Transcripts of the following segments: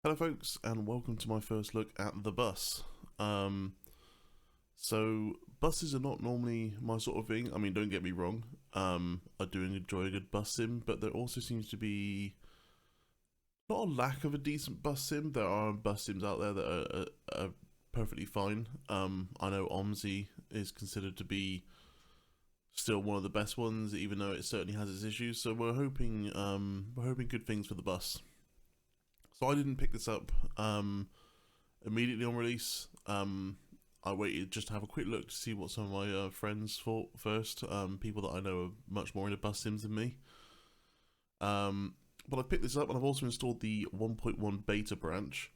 Hello folks, and welcome to my first look at the bus. So buses are not normally my sort of thing. I mean, don't get me wrong, I do enjoy a good bus sim, but there also seems to be not a lack of a decent bus sim. There are bus sims out there that are perfectly fine. I know OMSI is considered to be still one of the best ones, even though it certainly has its issues. So we're hoping good things for the bus. So I didn't pick this up immediately on release. I waited just to have a quick look to see what some of my friends thought first, people that I know are much more into bus sims than me. But I picked this up, and I've also installed the 1.1 beta branch,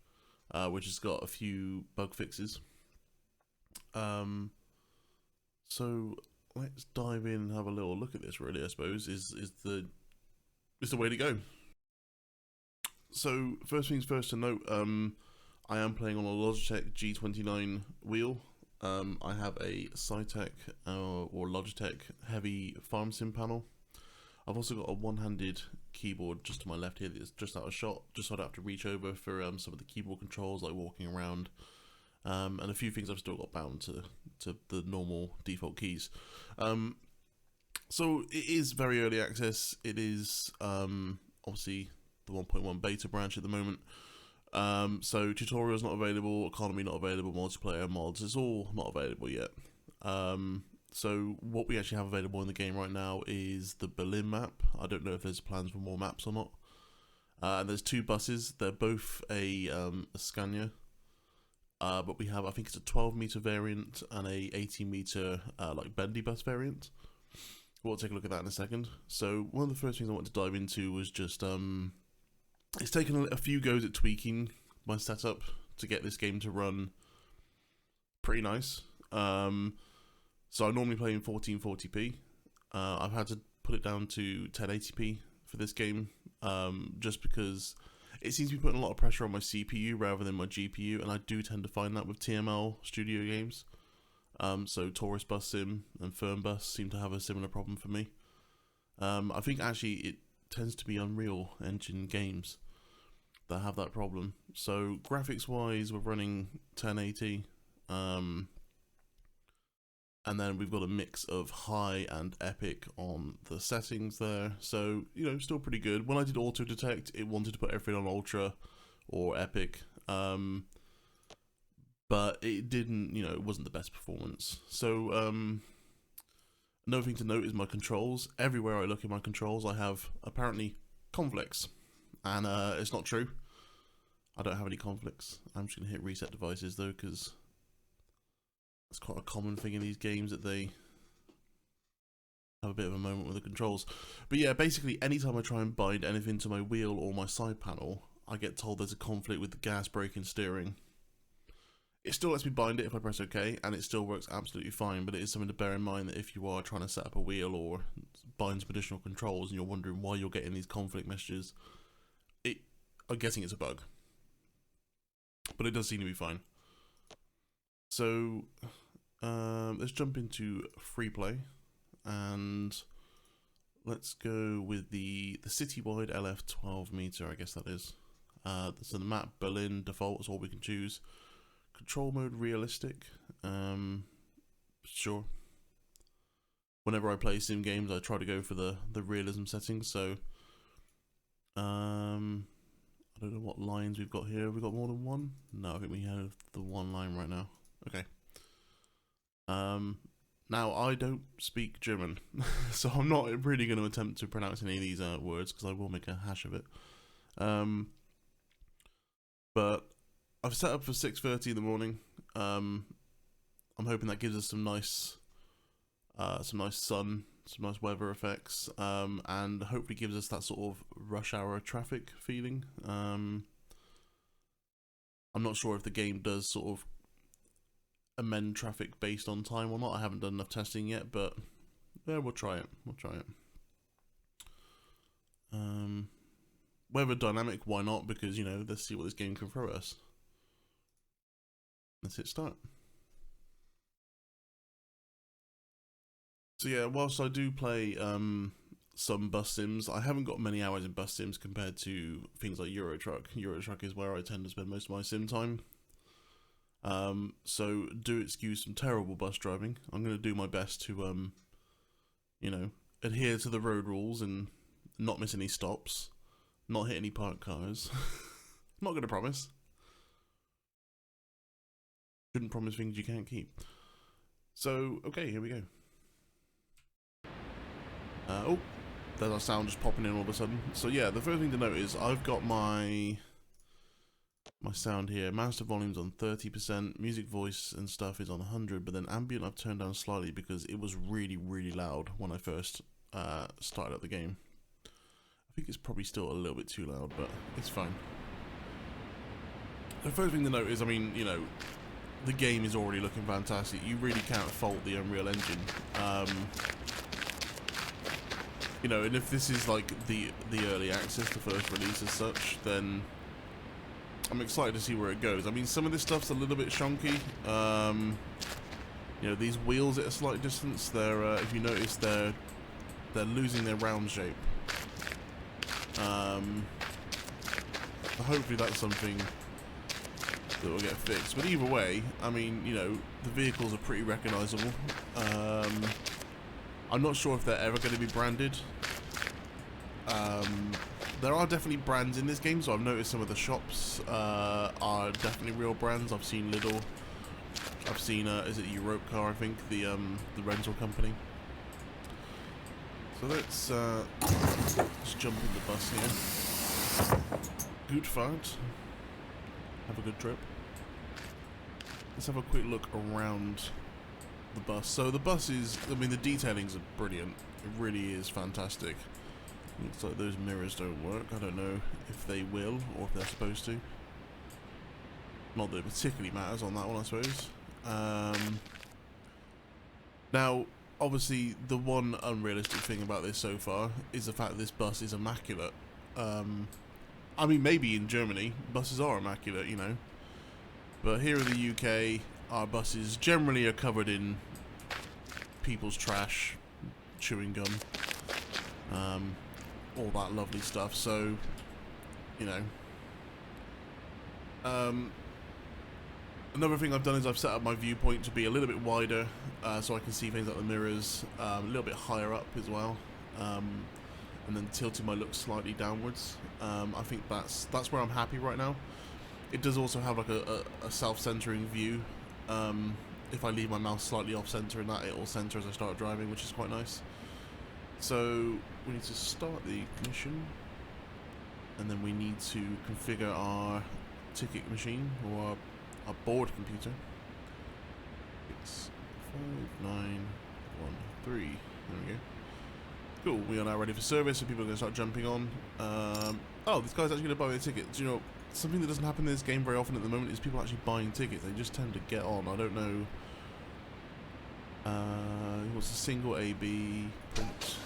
which has got a few bug fixes. So let's dive in and have a little look at this. Really, I suppose is the way to go. So first things first to note, I am playing on a Logitech G29 wheel. I have a Saitek or Logitech Heavy Machine Panel. I've also got a one-handed keyboard just to my left here that's just out of shot, just so I don't have to reach over for some of the keyboard controls like walking around, and a few things I've still got bound to the normal default keys. So it is very early access. It is obviously the 1.1 beta branch at the moment. So tutorials not available, economy not available, multiplayer mods, it's all not available yet. So what we actually have available in the game right now is the Berlin map. I don't know if there's plans for more maps or not. And there's two buses. They're both a Scania, but we have, I think it's a 12-meter variant and a 18-meter like bendy bus variant. We'll take a look at that in a second. So one of the first things I wanted to dive into was just it's taken a few goes at tweaking my setup to get this game to run pretty nice. So I normally play in 1440p. I've had to put it down to 1080p for this game, just because it seems to be putting a lot of pressure on my CPU rather than my GPU, and I do tend to find that with TML studio games. So Taurus Bus Sim and Firm Bus seem to have a similar problem for me. I think actually it tends to be Unreal Engine games that have that problem. So graphics wise, we're running 1080, and then we've got a mix of high and epic on the settings there. So, you know, still pretty good. When I did auto detect, it wanted to put everything on ultra or epic, but it didn't, you know, it wasn't the best performance. So another thing to note is my controls. Everywhere I look in my controls, I have apparently conflicts, and it's not true. I don't have any conflicts. I'm just going to hit reset devices though, because it's quite a common thing in these games that they have a bit of a moment with the controls. But yeah, basically anytime I try and bind anything to my wheel or my side panel, I get told there's a conflict with the gas, brake and steering. It still lets me bind it if I press OK, and it still works absolutely fine, but it is something to bear in mind that if you are trying to set up a wheel or bind some additional controls and you're wondering why you're getting these conflict messages, I'm guessing it's a bug. But it does seem to be fine. So let's jump into free play, and let's go with the citywide LF 12 meter, I guess that is. So the map Berlin default is all we can choose. Control mode realistic. Sure. Whenever I play sim games, I try to go for the realism settings. So I don't know what lines we've got here. Have we got more than one? No, I think we have the one line right now. Okay. Now I don't speak German, so I'm not really going to attempt to pronounce any of these words because I will make a hash of it. But I've set up for 6:30 in the morning. I'm hoping that gives us some nice sun, some nice weather effects, and hopefully gives us that sort of rush hour traffic feeling. I'm not sure if the game does sort of amend traffic based on time or not. I haven't done enough testing yet, but yeah, we'll try it. Weather dynamic, why not? Because, you know, let's see what this game can throw at us. Let's hit start. So yeah, whilst I do play some bus sims. I haven't got many hours in bus sims compared to things like Euro Truck. Euro Truck is where I tend to spend most of my sim time. So do excuse some terrible bus driving. I'm going to do my best to, you know, adhere to the road rules and not miss any stops, not hit any parked cars. I'm not going to promise. Shouldn't promise things you can't keep. So, okay, here we go. Oh, there's our sound just popping in all of a sudden. So yeah, the first thing to note is I've got my sound here. Master volume's on 30%, music, voice and stuff is on 100, but then ambient I've turned down slightly because it was really, really loud when I first started up the game. I think it's probably still a little bit too loud, but it's fine. The first thing to note is, I mean, you know, the game is already looking fantastic. You really can't fault the Unreal Engine. You know, and if this is like the early access, the first release as such, then I'm excited to see where it goes. I mean, some of this stuff's a little bit shonky. You know, these wheels at a slight distance, they're if you notice, they're losing their round shape. Hopefully that's something that will get fixed. But either way, I mean, you know, the vehicles are pretty recognizable. I'm not sure if they're ever going to be branded. There are definitely brands in this game, so I've noticed some of the shops are definitely real brands. I've seen Lidl. I've seen, is it Europcar, I think, the rental company. So let's jump in the bus here. Good fart. Have a good trip. Let's have a quick look around the bus. So the bus is, I mean, the detailings are brilliant. It really is fantastic. Looks like those mirrors don't work. I don't know if they will or if they're supposed to. Not that it particularly matters on that one, I suppose. Now, obviously, the one unrealistic thing about this so far is the fact that this bus is immaculate. I mean, maybe in Germany, buses are immaculate, you know. But here in the UK, our buses generally are covered in people's trash, chewing gum, all that lovely stuff. So, you know. Another thing I've done is I've set up my viewpoint to be a little bit wider, so I can see things like the mirrors, a little bit higher up as well, and then tilting my look slightly downwards. I think that's where I'm happy right now. It does also have like a self-centering view. If I leave my mouse slightly off-center and that, it will center as I start driving, which is quite nice. So we need to start the mission, and then we need to configure our ticket machine, or our board computer. 65913. There we go. Cool, we are now ready for service, so people are going to start jumping on. Oh, this guy's actually going to buy me a ticket. Do you know, something that doesn't happen in this game very often at the moment is people actually buying tickets. They just tend to get on. I don't know. He wants a single AB print.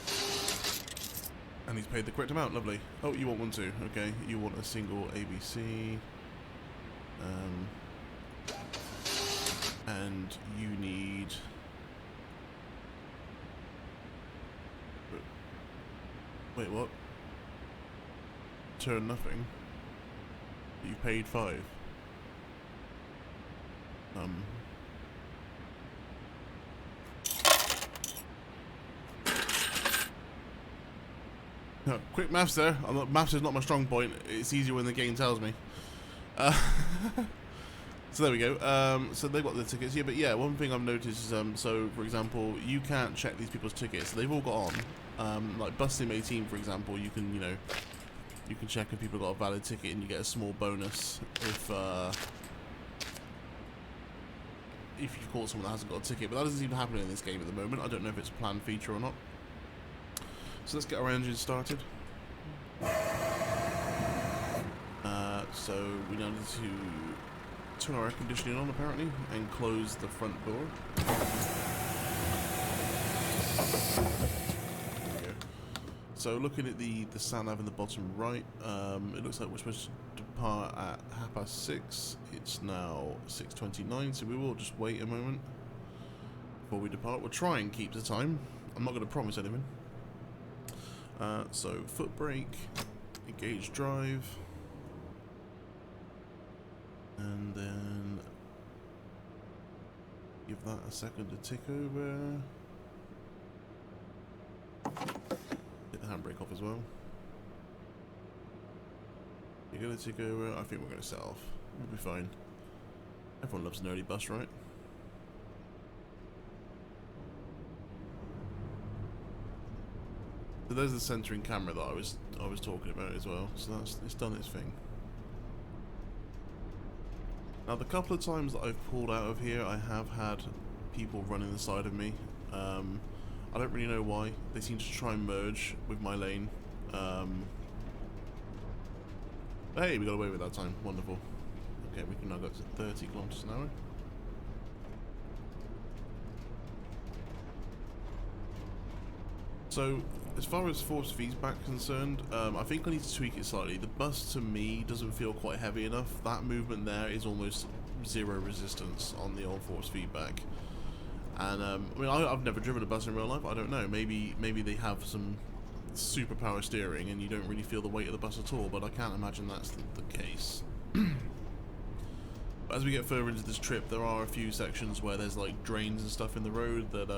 And he's paid the correct amount. Lovely. Oh, you want one too. Okay, you want a single ABC. And you need... Wait, what? Turn nothing. You paid 5. No, quick maths there. Maths is not my strong point. It's easier when the game tells me. So there we go. So they've got the tickets here, but yeah, one thing I've noticed is, so for example, you can't check these people's tickets. They've all got on. Like Bus Sim 18, for example, you can, you know, you can check if people got a valid ticket, and you get a small bonus if you've caught someone that hasn't got a ticket. But that doesn't seem to happen in this game at the moment. I don't know if it's a planned feature or not. So let's get our engine started. So we now need to turn our air conditioning on, apparently, and close the front door. There we go. So looking at the sat nav in the bottom right, it looks like we're supposed to depart at 6:30. It's now 6:29, so we will just wait a moment before we depart. We'll try and keep the time. I'm not going to promise anything. So foot brake, engage drive, and then give that a second to tick over. Hit the handbrake off as well. You're gonna tick over. I think we're gonna set off. We'll be fine. Everyone loves an early bus, right? So there's the centering camera that I was talking about as well. So it's done its thing. Now the couple of times that I've pulled out of here, I have had people running the side of me. I don't really know why. They seem to try and merge with my lane. Hey, we got away with that time. Wonderful. Okay, we can now go to 30 kilometers an hour. So, as far as force feedback concerned, I think I need to tweak it slightly. The bus, to me, doesn't feel quite heavy enough. That movement there is almost zero resistance on the old force feedback. And, I mean, I've never driven a bus in real life. I don't know. Maybe they have some superpower steering and you don't really feel the weight of the bus at all, but I can't imagine that's the case. But as we get further into this trip, there are a few sections where there's like drains and stuff in the road that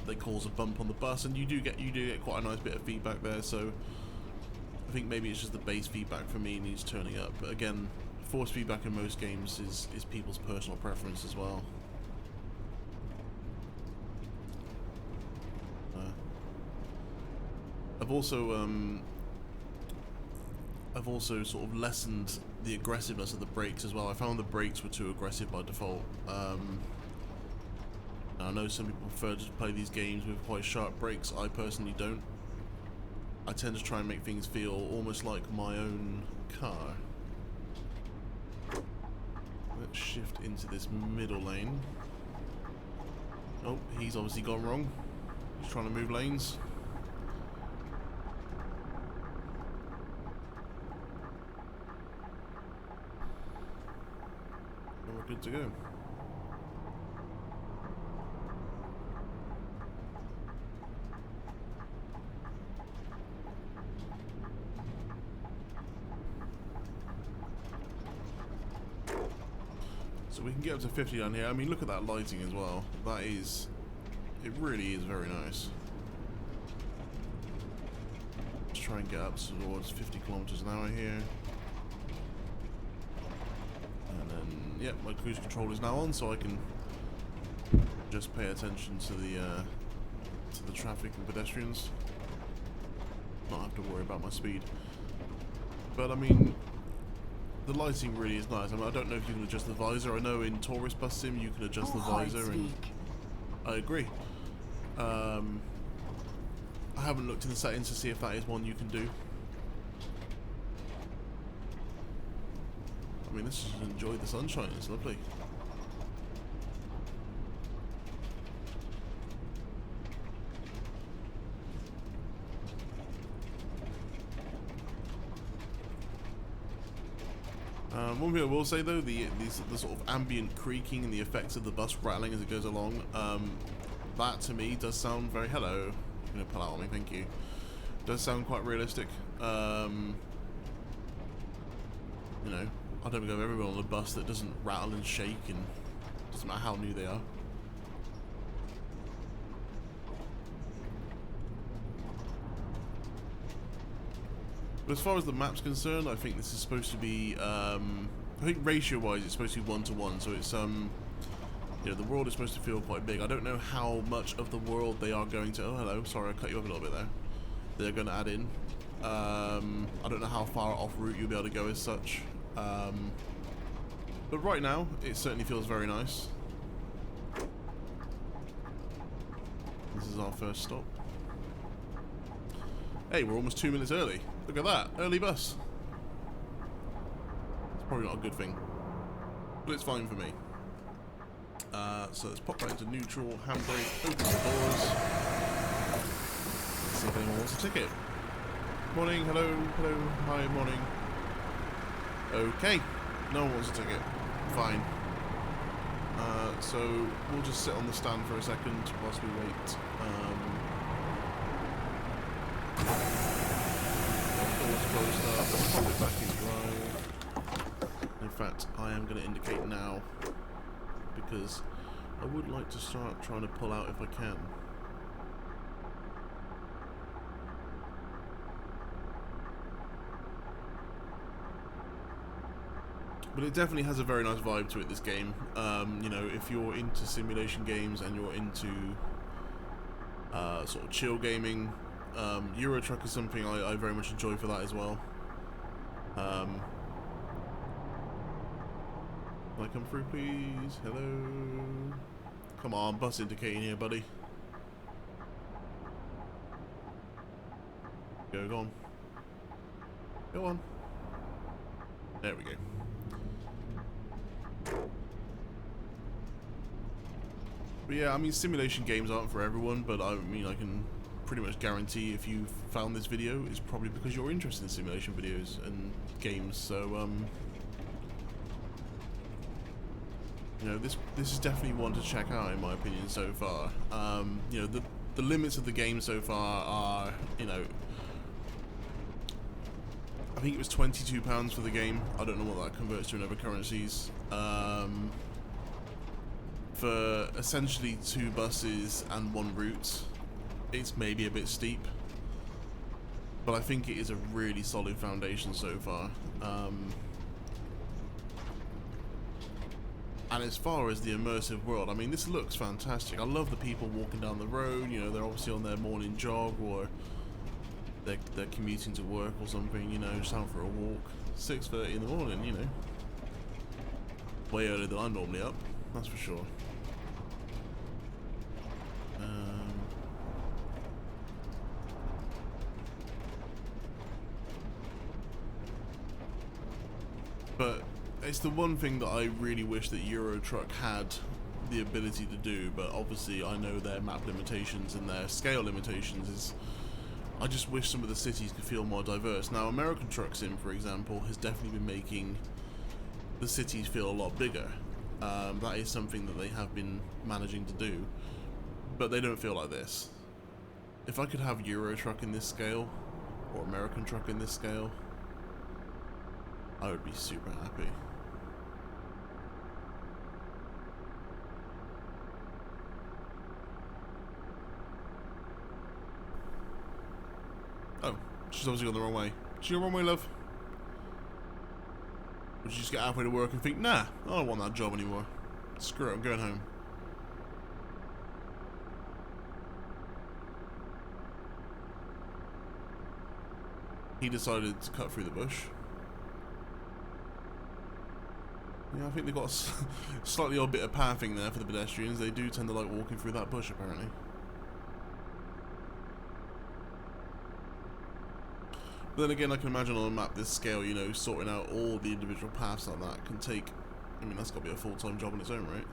they cause a bump on the bus, and you do get quite a nice bit of feedback there. So I think maybe it's just the base feedback for me needs turning up. But again, force feedback in most games is people's personal preference as well. I've also sort of lessened the aggressiveness of the brakes as well. I found the brakes were too aggressive by default. I know some people prefer to play these games with quite sharp brakes. I personally don't. I tend to try and make things feel almost like my own car. Let's shift into this middle lane. Oh, he's obviously gone wrong. He's trying to move lanes. And we're good to go. So we can get up to 50 down here. I mean, look at that lighting as well. That is, it really is very nice. Let's try and get up towards 50 kilometers an hour here. And then, yep, my cruise control is now on, so I can just pay attention to the traffic and pedestrians. Not have to worry about my speed. But I mean, the lighting really is nice. I mean, I don't know if you can adjust the visor. I know in Tourist Bus Sim you can adjust the visor, and I agree. I haven't looked in the settings to see if that is one you can do. I mean, let's just enjoy the sunshine. It's lovely. One thing I will say though, the sort of ambient creaking and the effects of the bus rattling as it goes along, that to me does sound very, hello, you're going to pull out on me, thank you, does sound quite realistic. You know, I don't think I've ever been on a bus that doesn't rattle and shake, and doesn't matter how new they are. But as far as the map's concerned, I think this is supposed to be, I think ratio-wise it's supposed to be 1-to-1, so it's, you know, the world is supposed to feel quite big. I don't know how much of the world they are going to, oh hello, sorry I cut you off a little bit there, they're going to add in. I don't know how far off route you'll be able to go as such. But right now, it certainly feels very nice. This is our first stop. Hey, we're almost 2 minutes early. Look at that, early bus. It's probably not a good thing, but it's fine for me. So let's pop right into neutral, handbrake, open the doors. Let's see if anyone wants a ticket. Morning, hello, hello, hi, morning. Okay, no one wants a ticket. Fine. So we'll just sit on the stand for a second whilst we wait. is closed up. Let's pop it back in drive. In fact, I am going to indicate now because I would like to start trying to pull out if I can. But it definitely has a very nice vibe to it, this game. You know, if you're into simulation games and you're into sort of chill gaming, Euro Truck is something I very much enjoy for that as well. Can I come through, please? Hello? Come on, bus indicating here, buddy. Go on. Go on. There we go. But yeah, I mean, simulation games aren't for everyone, but I mean, I can pretty much guarantee if you found this video, it's probably because you're interested in simulation videos and games. So, you know, this is definitely one to check out, in my opinion, so far. You know, the limits of the game so far are, you know, I think it was £22 for the game. I don't know what that converts to in other currencies. For essentially 2 buses and 1 route, it's maybe a bit steep, but I think it is a really solid foundation so far. And as far as the immersive world, I mean, this looks fantastic. I love the people walking down the road. You know, they're obviously on their morning jog, or they're commuting to work or something, you know, just out for a walk. 6:30 in the morning, you know. Way earlier than I'm normally up, that's for sure. But it's the one thing that I really wish that Euro Truck had the ability to do, but obviously I know their map limitations and their scale limitations is, I just wish some of the cities could feel more diverse. Now, American Truck Sim, for example, has definitely been making the cities feel a lot bigger. That is something that they have been managing to do, but they don't feel like this. If I could have Euro Truck in this scale, or American Truck in this scale, I would be super happy. Oh, she's obviously gone the wrong way. She's gone the wrong way, love. Would you just get halfway to work and think, nah, I don't want that job anymore. Screw it, I'm going home. He decided to cut through the bush. Yeah, I think they've got a slightly odd bit of pathing there for the pedestrians. They do tend to like walking through that bush, apparently. But then again, I can imagine on a map this scale, you know, sorting out all the individual paths like that can take, I mean, that's got to be a full-time job on its own, right?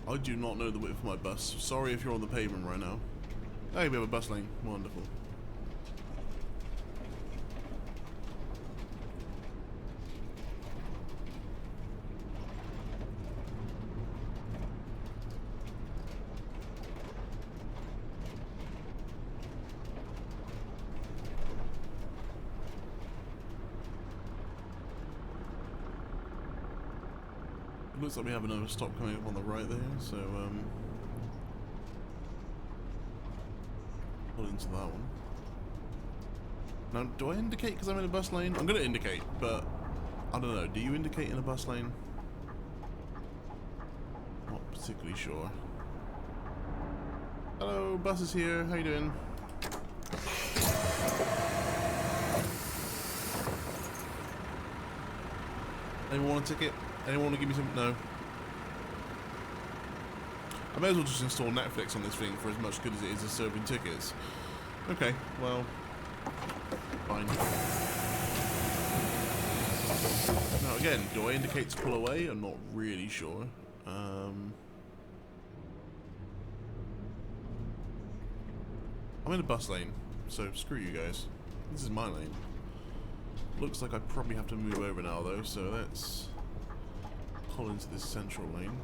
I do not know the width of my bus. Sorry if you're on the pavement right now. Hey, we have a bus lane. Wonderful. Looks like we have another stop coming up on the right there, so pull into that one. Now, do I indicate because I'm in a bus lane? I'm going to indicate, but I don't know. Do you indicate in a bus lane? Not particularly sure. Hello, bus is here. How you doing? Anyone want a ticket? Anyone want to give me some? No. I may as well just install Netflix on this thing for as much good as it is as serving tickets. Okay, well, fine. Now again, do I indicate to pull away? I'm not really sure. I'm in a bus lane, so screw you guys. This is my lane. Looks like I probably have to move over now though, so let's pull into this central lane.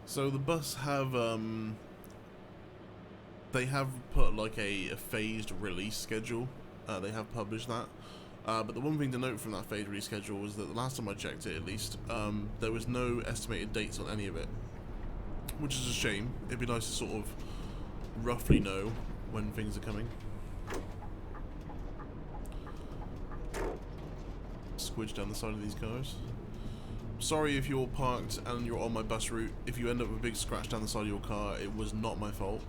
So the bus have they have put like a phased release schedule. They have published that. But the one thing to note from that phased release schedule was that the last time I checked it, at least, there was no estimated dates on any of it, which is a shame. It'd be nice to sort of roughly know when things are coming. Squidge down the side of these cars. Sorry if you're parked and you're on my bus route. If you end up with a big scratch down the side of your car, it was not my fault.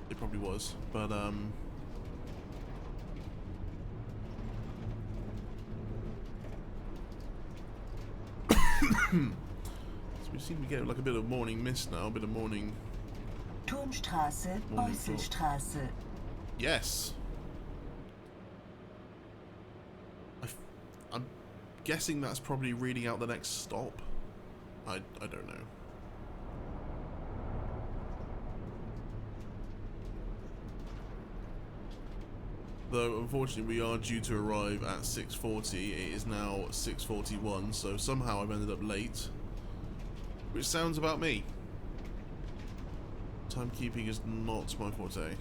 It probably was, but so we seem to get like a bit of morning mist now, a bit of morning. Turmstraße, Beuselstraße. Yes. I'm guessing that's probably reading out the next stop. I don't know. Though unfortunately we are due to arrive at 6:40. It is now 6:41, so somehow I've ended up late, which sounds about me. Timekeeping is not my forte.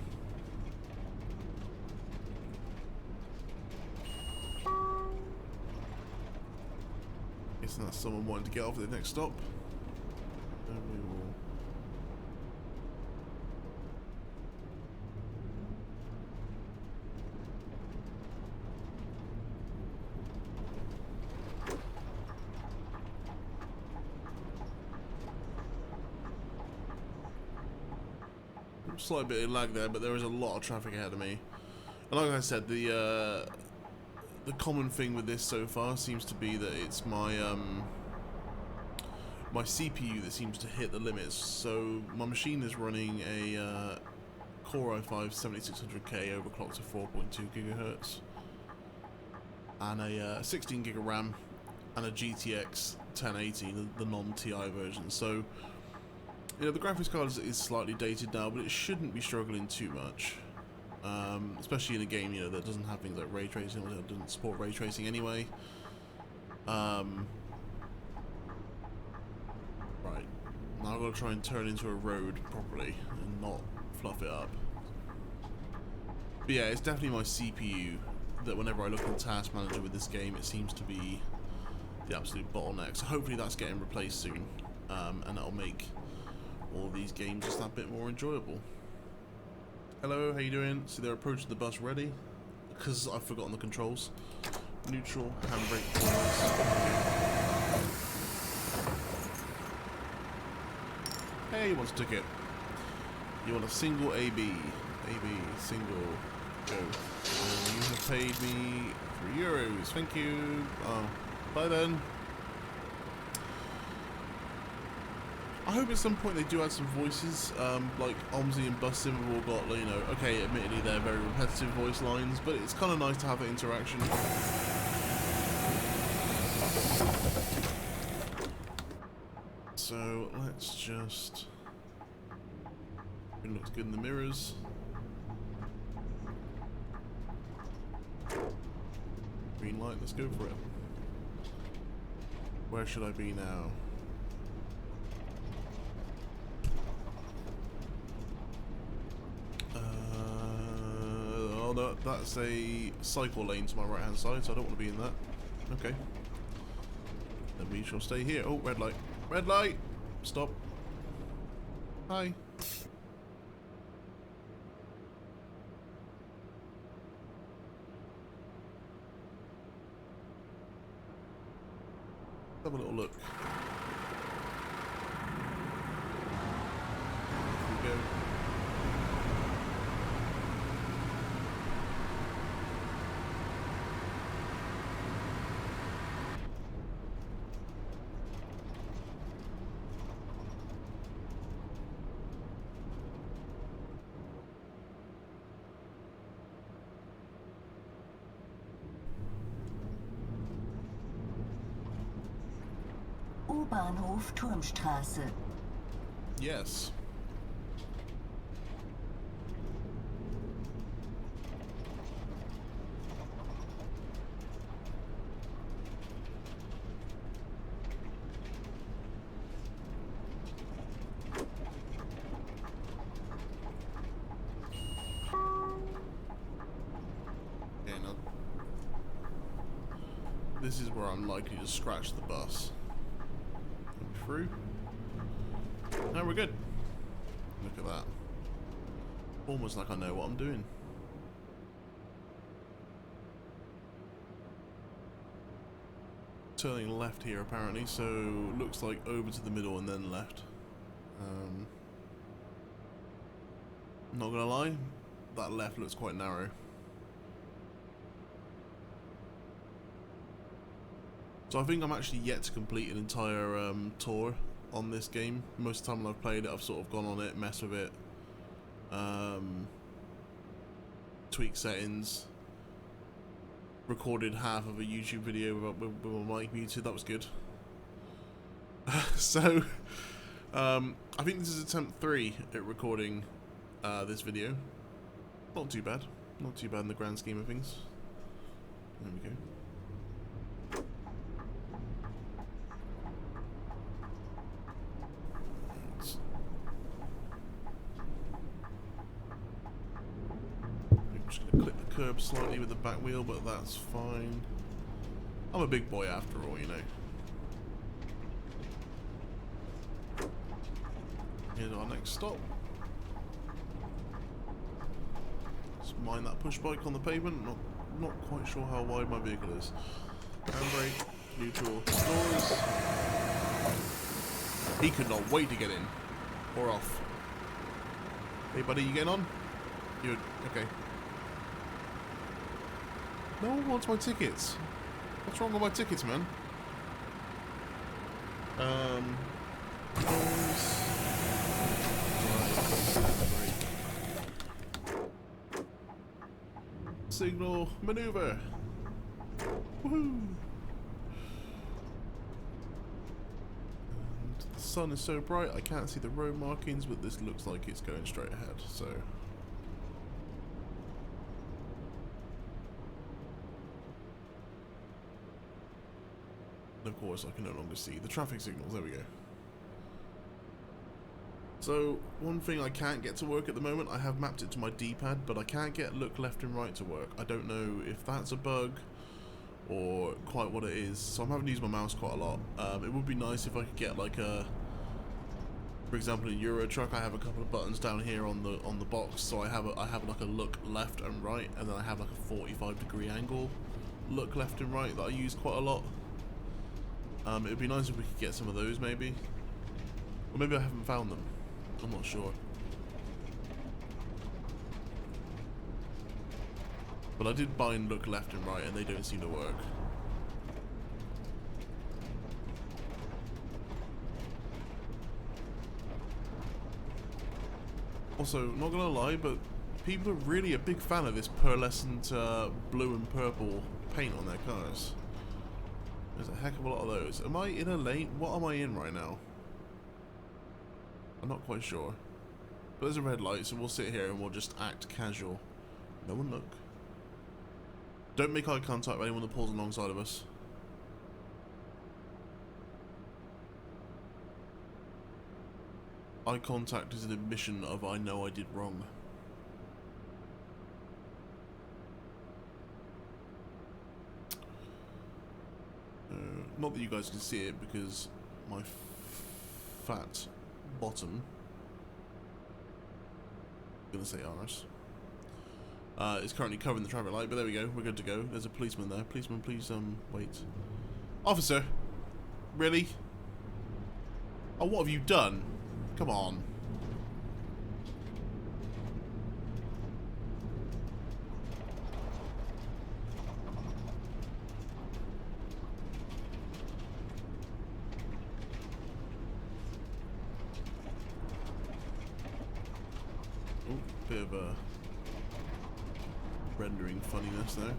Isn't that someone wanting to get off at the next stop? And we will. Slight bit of lag there, but there is a lot of traffic ahead of me. And like I said, the common thing with this so far seems to be that it's my my CPU that seems to hit the limits. So my machine is running a Core i5 7600K overclocked to 4.2 gigahertz, and a 16 gig of RAM, and a GTX 1080, the non-TI version. So you know, the graphics card is slightly dated now, but it shouldn't be struggling too much. Especially in a game, you know, that doesn't have things like ray tracing, or that doesn't support ray tracing anyway. Right. Now I've got to try and turn into a road properly and not fluff it up. But yeah, it's definitely my CPU that whenever I look in Task Manager with this game, it seems to be the absolute bottleneck. So hopefully that's getting replaced soon, and that'll make all these games just that bit more enjoyable. Hello, how you doing? So they're approaching the bus ready, because I've forgotten the controls. Neutral, handbrake. Hey, you want a ticket? You want a single AB, single, go. And you have paid me €3. Thank you. Bye then. I hope at some point they do add some voices, like Omzi and Bussim have all got, you know, okay, admittedly they're very repetitive voice lines, but it's kind of nice to have that interaction. So, let's just... It looks good in the mirrors. Green light, let's go for it. Where should I be now? Oh no, that's a cycle lane to my right hand side, so I don't want to be in that. Okay. Then we shall stay here. Oh, red light. Red light! Stop. Hi. Have a little look. Here we go. Bahnhof Turmstraße. Yes. Okay, now this is where I'm likely to scratch the bus. Through. Now we're good. Look at that. Almost like I know what I'm doing. Turning left here apparently, so looks like over to the middle and then left. Not gonna lie, that left looks quite narrow. So I think I'm actually yet to complete an entire tour on this game. Most of the time when I've played it, I've sort of gone on it, messed with it, tweaked settings, recorded half of a YouTube video with my mic muted. That was good. So I think this is attempt 3 at recording this video. Not too bad. Not too bad in the grand scheme of things. There we go. Clip the curb slightly with the back wheel, but that's fine. I'm a big boy after all, you know. Here's our next stop. Just mind that push bike on the pavement. Not quite sure how wide my vehicle is. Handbrake, neutral, doors. He could not wait to get in. Or off. Hey buddy, you getting on? You're okay. No one wants my tickets. What's wrong with my tickets, man? Signal maneuver. Woohoo! And the sun is so bright I can't see the road markings, but this looks like it's going straight ahead, so. And of course I can no longer see the traffic signals. There we go. So one thing I can't get to work at the moment, I have mapped it to my D-pad, but I can't get look left and right to work. I don't know if that's a bug or quite what it is, so I'm having to use my mouse quite a lot. It would be nice if I could get like a, for example in Euro Truck I have a couple of buttons down here on the box, so I have like a look left and right, and then I have like a 45-degree angle look left and right that I use quite a lot. It would be nice if we could get some of those maybe. Or maybe I haven't found them. I'm not sure. But I did bind look left and right and they don't seem to work. Also, not gonna lie, but people are really a big fan of this pearlescent blue and purple paint on their cars. There's a heck of a lot of those. Am I in a lane? What am I in right now? I'm not quite sure. But there's a red light, so we'll sit here and we'll just act casual. No one look. Don't make eye contact with anyone that pulls alongside of us. Eye contact is an admission of I know I did wrong. Not that you guys can see it because my fat bottom, I'm gonna say arse, is currently covering the traffic light, but there we go, we're good to go. There's a policeman there. Policeman, please wait. Officer, really? Oh, what have you done? Come on. Bit of a rendering funniness there.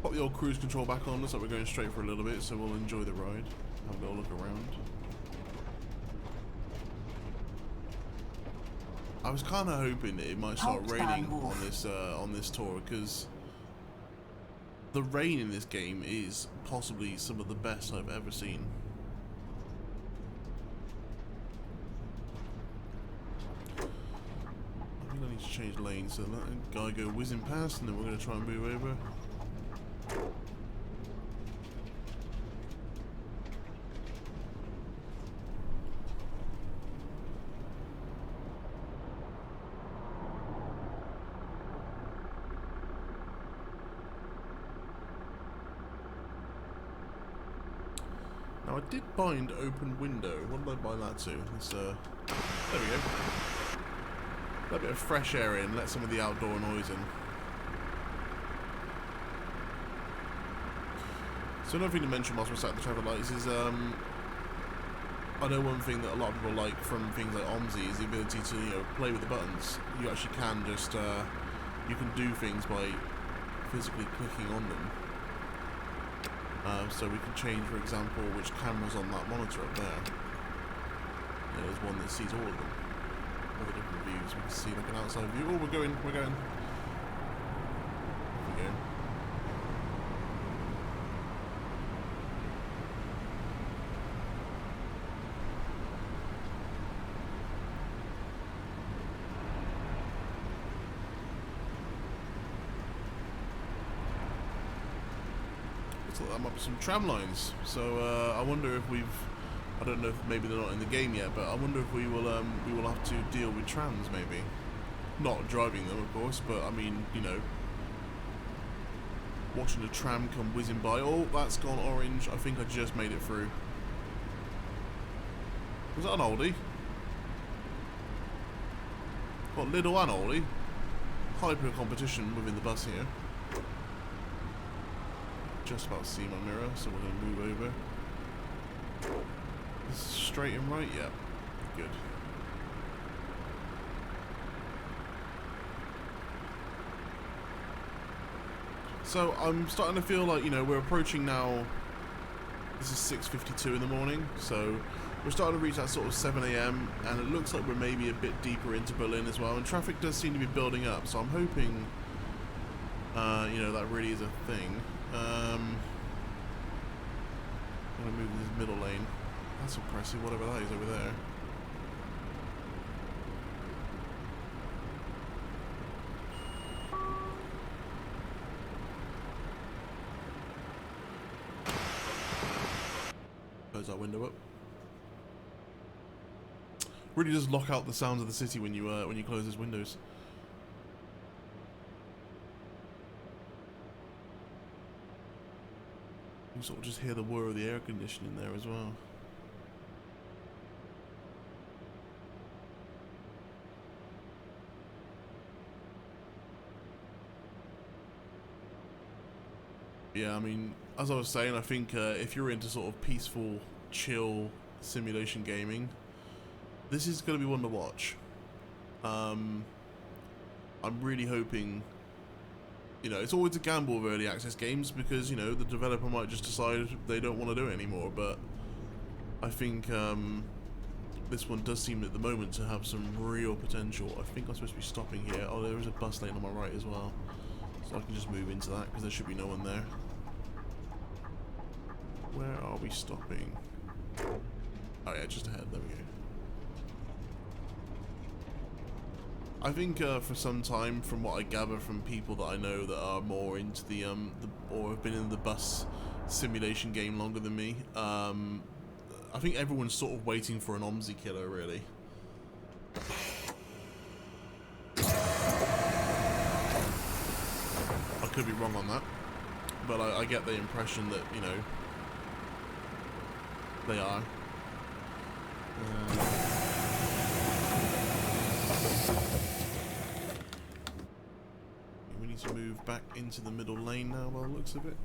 Pop the old cruise control back on. Looks like we're going straight for a little bit, so we'll enjoy the ride. Have a little look around. I was kind of hoping that it might start raining on this tour, because the rain in this game is possibly some of the best I've ever seen. I think I need to change lanes, so let that guy go whizzing past, and then we're going to try and move over. Now I did find open window. What did I buy that to? Let's, there we go. Let a bit of fresh air in, let some of the outdoor noise in. So another thing to mention whilst we're sat at the traffic lights is, I know one thing that a lot of people like from things like OMSI is the ability to, you know, play with the buttons. You actually can just, you can do things by physically clicking on them. So we can change, for example, which camera's on that monitor up there. Yeah, there's one that sees all of them. All the different views. We can see like an outside view. Oh, we're going. Off we go. That might be some tram lines, so I wonder if I don't know if maybe they're not in the game yet, but I wonder if we will have to deal with trams, maybe. Not driving them, of course, but I mean, you know, watching a tram come whizzing by. Oh, that's gone orange. I think I just made it through. Was that an oldie? Got little and oldie. Hyper competition within the bus here. Just about to see my mirror, so we're going to move over. This is straight and right, yeah. Good. So I'm starting to feel like, you know, we're approaching now. This is 6:52 in the morning, so we're starting to reach that sort of 7 AM, and it looks like we're maybe a bit deeper into Berlin as well, and traffic does seem to be building up, so I'm hoping, you know, that really is a thing. I'm gonna move this middle lane. That's impressive, whatever that is over there. Close that window up. Really does lock out the sounds of the city when you close those windows. You sort of just hear the whir of the air conditioning there as well. Yeah, I mean, as I was saying, I think if you're into sort of peaceful, chill simulation gaming, this is going to be one to watch. I'm really hoping. You know, it's always a gamble with early access games because, you know, the developer might just decide they don't want to do it anymore, but I think this one does seem at the moment to have some real potential. I think I'm supposed to be stopping here. Oh, there is a bus lane on my right as well, so I can just move into that because there should be no one there. Where are we stopping? Oh yeah, just ahead, there we go. I think for some time, from what I gather from people that I know that are more into the or have been in the bus simulation game longer than me, I think everyone's sort of waiting for an OMSI killer, really. I could be wrong on that, but I get the impression that, you know, they are. We need to move back into the middle lane now by the looks of it.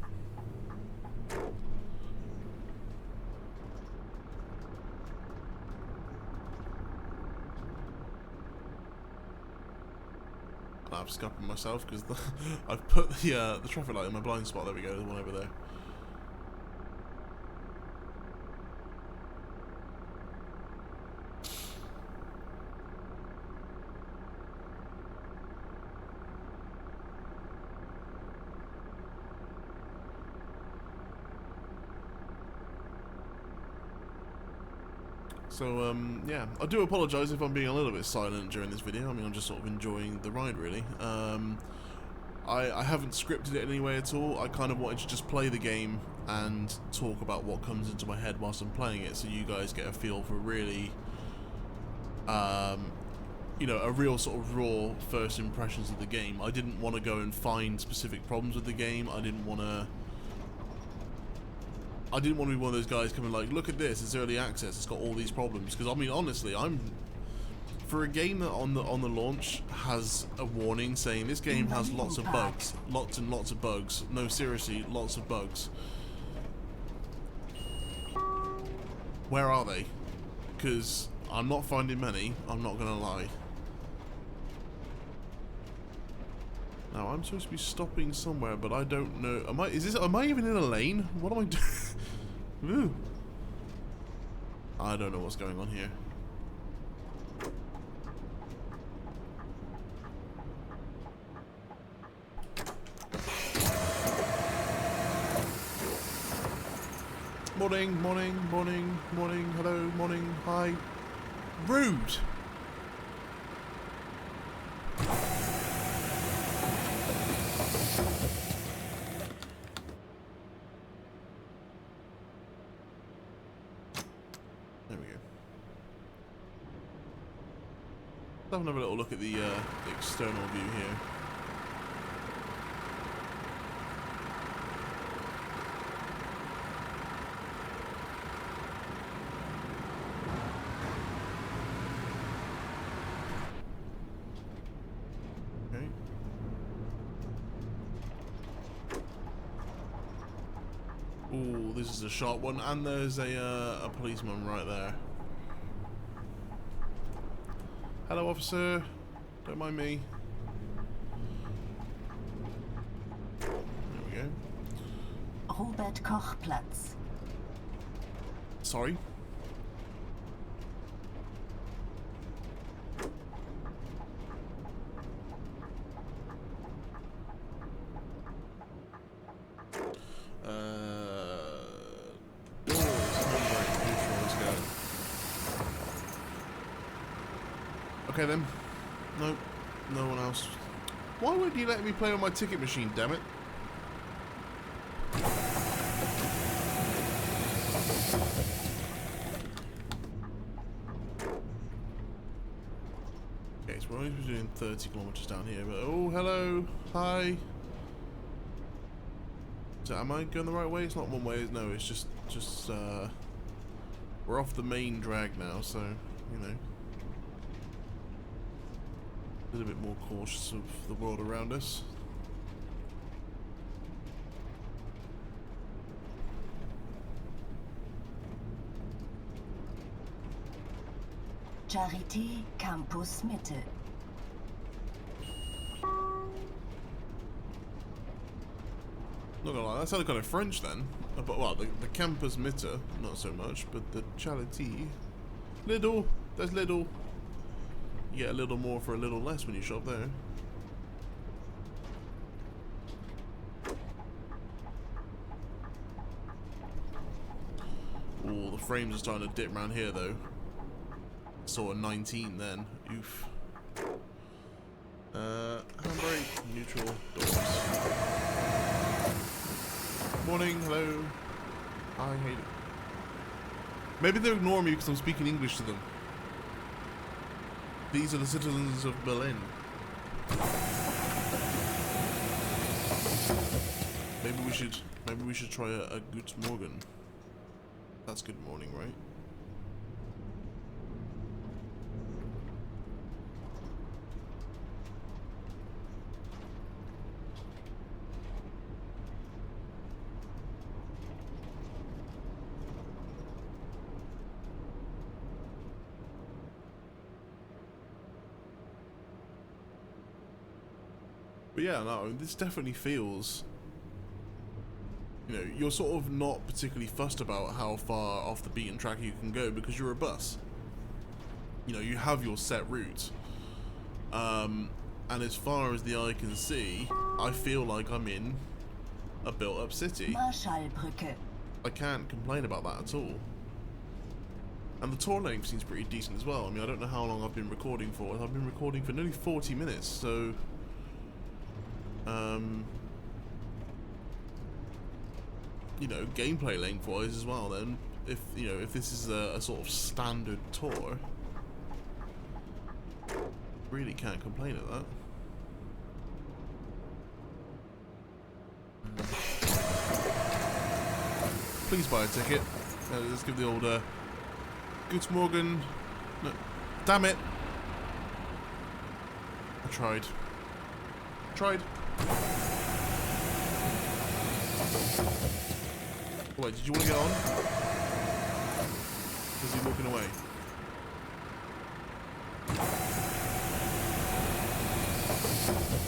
I'll have scuppering myself because I've put the traffic light in my blind spot. There we go, the one over there. So, yeah, I do apologise if I'm being a little bit silent during this video. I mean, I'm just sort of enjoying the ride, really. I haven't scripted it anyway at all. I kind of wanted to just play the game and talk about what comes into my head whilst I'm playing it, so you guys get a feel for really, you know, a real sort of raw first impressions of the game. I didn't want to go and find specific problems with the game. I didn't want to be one of those guys coming like, look at this, it's early access, it's got all these problems. Because I mean, honestly, for a game that on the launch has a warning saying this game has lots of bugs, lots and lots of bugs. No, seriously, lots of bugs. Where are they? Because I'm not finding many. I'm not gonna lie. Now I'm supposed to be stopping somewhere, but I don't know. Am I even in a lane? What am I doing? Ooh. I don't know what's going on here. Morning, morning, morning, morning, hello, morning, hi. Rude! There we go. Let's have a little look at the external view here. Okay. Ooh, this is a sharp one, and there's a policeman right there. Hello, officer. Don't mind me. There we go. Robert Koch-Platz. Sorry. Okay then. Nope. No one else. Why wouldn't you let me play on my ticket machine, damn it? Okay, so we're only doing 30 kilometers down here, but oh, hello. Hi. So am I going the right way? It's not one way, no, it's just we're off the main drag now, so, you know. A little bit more cautious of the world around us. Charité Campus Mitte. Not gonna lie, that sounded kind of French then. But well, the campus Mitte, not so much, but the Charité. Little, there's little. You get a little more for a little less when you shop there. Oh, the frames are starting to dip around here though. Saw a 19 then. Oof. Handbrake, neutral, doors. Morning, hello. I hate it. Maybe they'll ignore me because I'm speaking English to them. These are the citizens of Berlin. Maybe we should try a Good Morgen. That's good morning, right? But yeah, no, this definitely feels, you know, you're sort of not particularly fussed about how far off the beaten track you can go because you're a bus. You know, you have your set route. And as far as the eye can see, I feel like I'm in a built-up city. Marschallbrücke. I can't complain about that at all. And the tour length seems pretty decent as well. I mean, I don't know how long I've been recording for. I've been recording for nearly 40 minutes, so... you know, gameplay length-wise as well, then, if, you know, if this is a sort of standard tour, really can't complain at that. Please buy a ticket. Let's give the old, Guten Morgen. No, damn it! I tried. Wait, did you want to get on? Is he walking away? I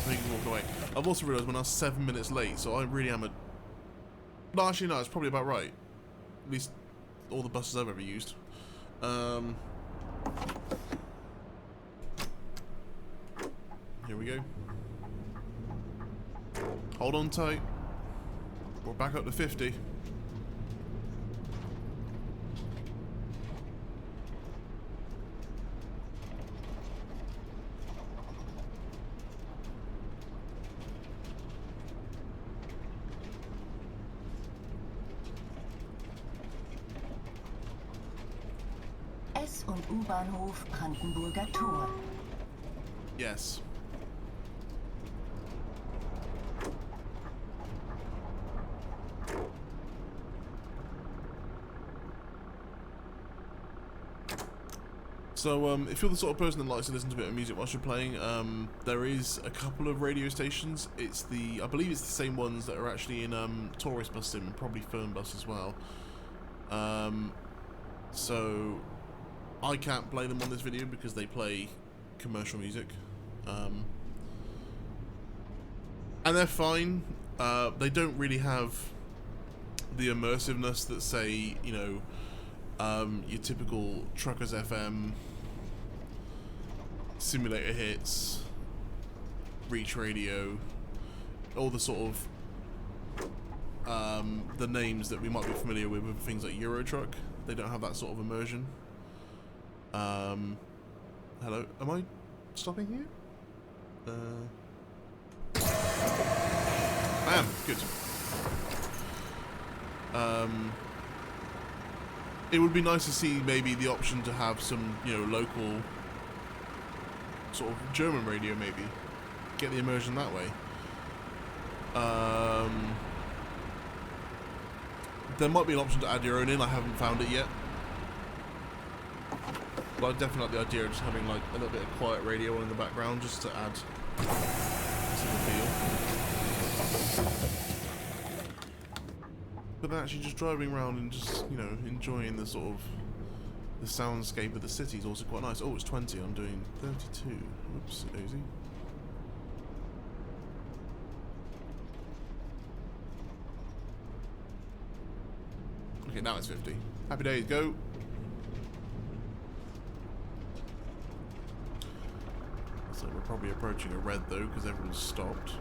think he walked away. I've also realised we're now 7 minutes late, so I really am a... No, actually no, it's probably about right. At least all the buses I've ever used. Here we go. Hold on tight. We're back up to 50. S- und U-Bahnhof Brandenburger Tor. Yes. So, if you're the sort of person that likes to listen to a bit of music whilst you're playing, there is a couple of radio stations. It's the, I believe it's the same ones that are actually in Tourist Bus Sim and probably Phone Bus as well. So, I can't play them on this video because they play commercial music. And they're fine. They don't really have the immersiveness that, say, you know, your typical Truckers FM, Simulator Hits, Reach Radio, all the sort of the names that we might be familiar with things like Euro Truck. They don't have that sort of immersion. Hello, am I stopping here? I am, good. It would be nice to see maybe the option to have some, you know, local sort of German radio maybe. Get the immersion that way. There might be an option to add your own in, I haven't found it yet. But I definitely like the idea of just having like a little bit of quiet radio on in the background just to add to the feel. But actually just driving around and just, you know, enjoying the sort of the soundscape of the city is also quite nice. Oh, it's 20, I'm doing 32. Oops, daisy. Okay, now it's 50. Happy days, go! So we're probably approaching a red though, because everyone's stopped.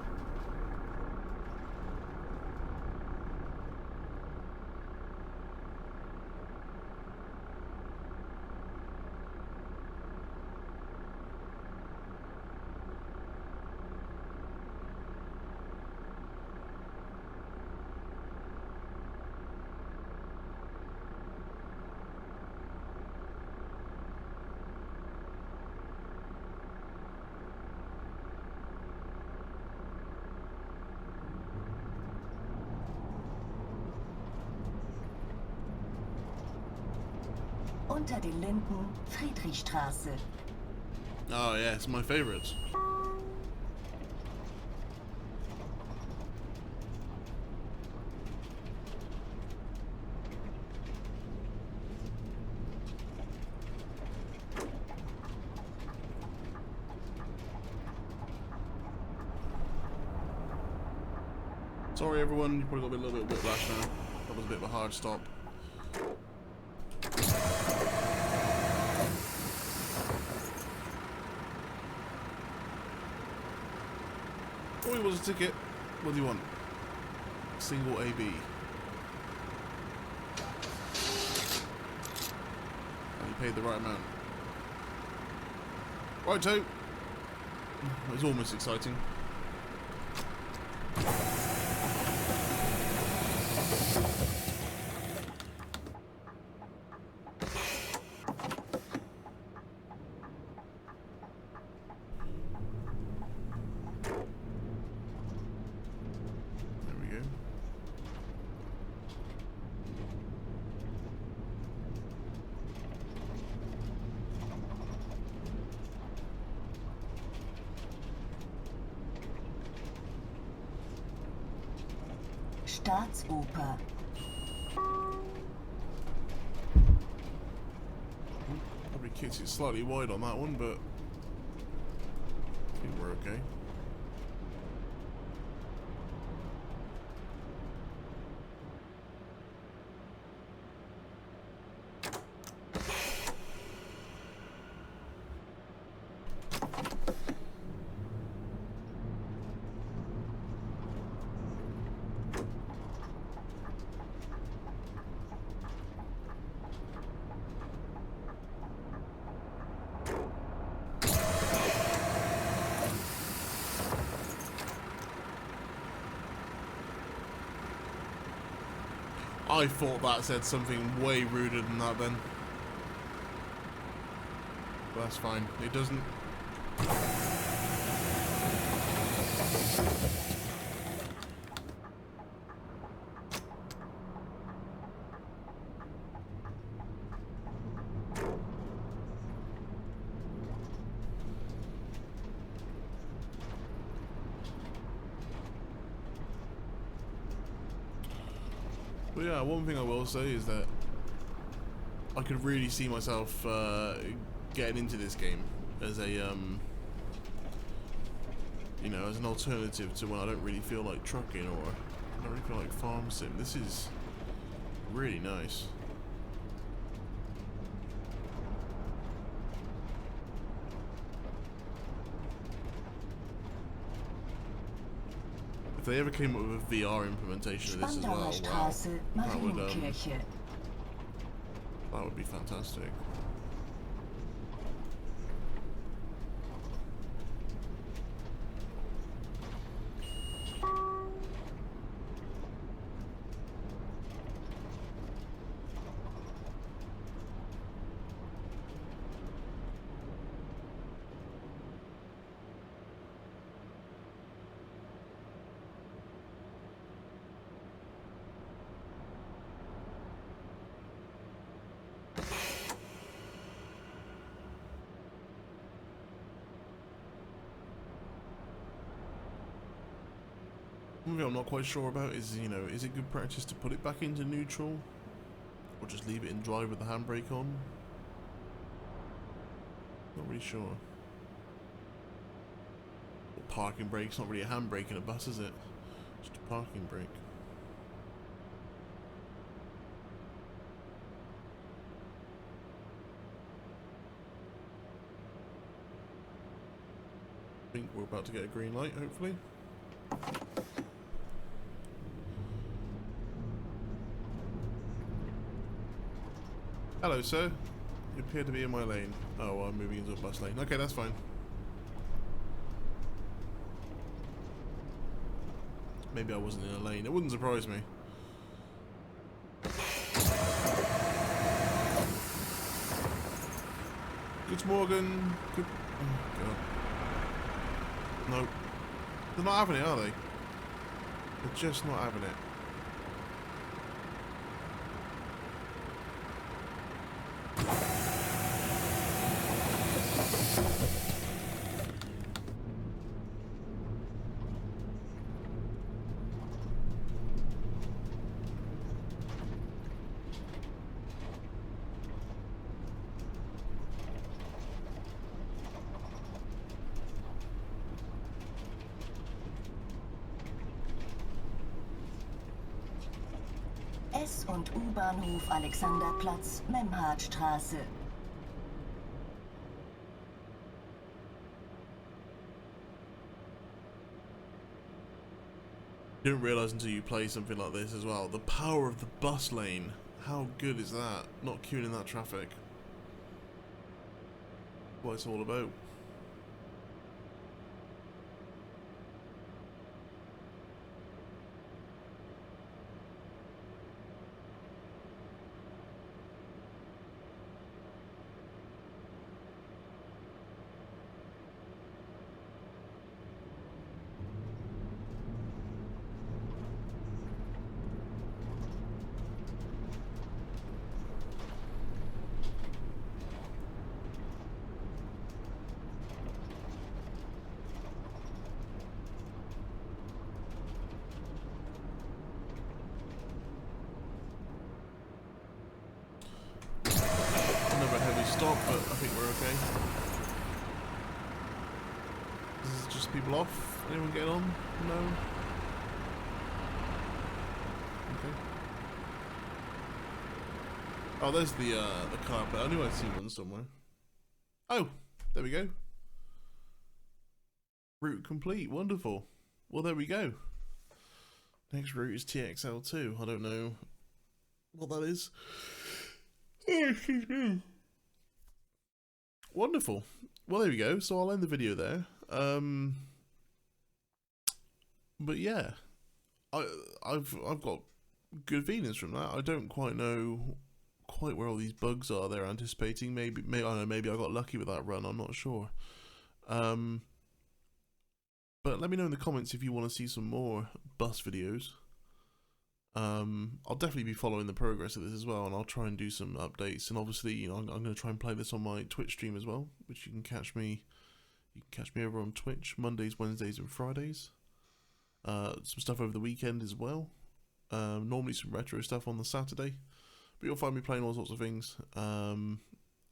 Unter den Linden, Friedrichstraße. Oh yeah, it's my favourite. Sorry everyone, you probably got a little bit of whiplash now. That was a bit of a hard stop. Oh, he was a ticket. What do you want? Single AB. And you paid the right amount. Righto. It was almost exciting. Staatsoper. Probably kicked it slightly wide on that one, but I think we're okay. I thought that said something way ruder than that then. But that's fine. It doesn't. But yeah, one thing I will say is that I could really see myself getting into this game as a, you know, as an alternative to when I don't really feel like trucking or I don't really feel like farm sim. This is really nice. If they ever came up with a VR implementation of this as well, wow, that would be fantastic. One thing I'm not quite sure about is, you know, is it good practice to put it back into neutral? Or just leave it in drive with the handbrake on? Not really sure. Well, parking brake's not really a handbrake in a bus, is it? Just a parking brake. I think we're about to get a green light, hopefully. Hello, sir. You appear to be in my lane. Oh, well, I'm moving into a bus lane. Okay, that's fine. Maybe I wasn't in a lane. It wouldn't surprise me. Good Morgan. Good. Oh, God. Nope. They're not having it, are they? They're just not having it. S- und U-Bahnhof Alexanderplatz, Memhardstraße. You don't realise until you play something like this as well. The power of the bus lane. How good is that? Not queuing in that traffic. What it's all about. Another heavy stop, but I think we're okay. This is just people off. Anyone getting on? No. Okay. Oh, there's the carpet. I knew I'd seen one somewhere. Oh, there we go. Route complete. Wonderful. Well, there we go. Next route is TXL2. I don't know what that is. Oh, excuse me. Wonderful. Well, there we go. So I'll end the video there. But yeah, I've got good feelings from that. I don't quite know where all these bugs are they're anticipating. Maybe I don't know. Maybe I got lucky with that run. I'm not sure. But let me know in the comments if you want to see some more bus videos. I'll definitely be following the progress of this as well, and I'll try and do some updates. And obviously, you know, I'm going to try and play this on my Twitch stream as well, which you can catch me. You can catch me over on Twitch Mondays, Wednesdays, and Fridays. Some stuff over the weekend as well. Normally some retro stuff on the Saturday, but you'll find me playing all sorts of things. And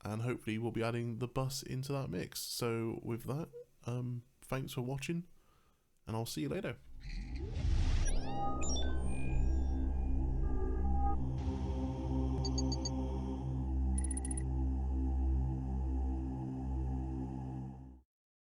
hopefully we'll be adding the bus into that mix. So with that, thanks for watching, and I'll see you later.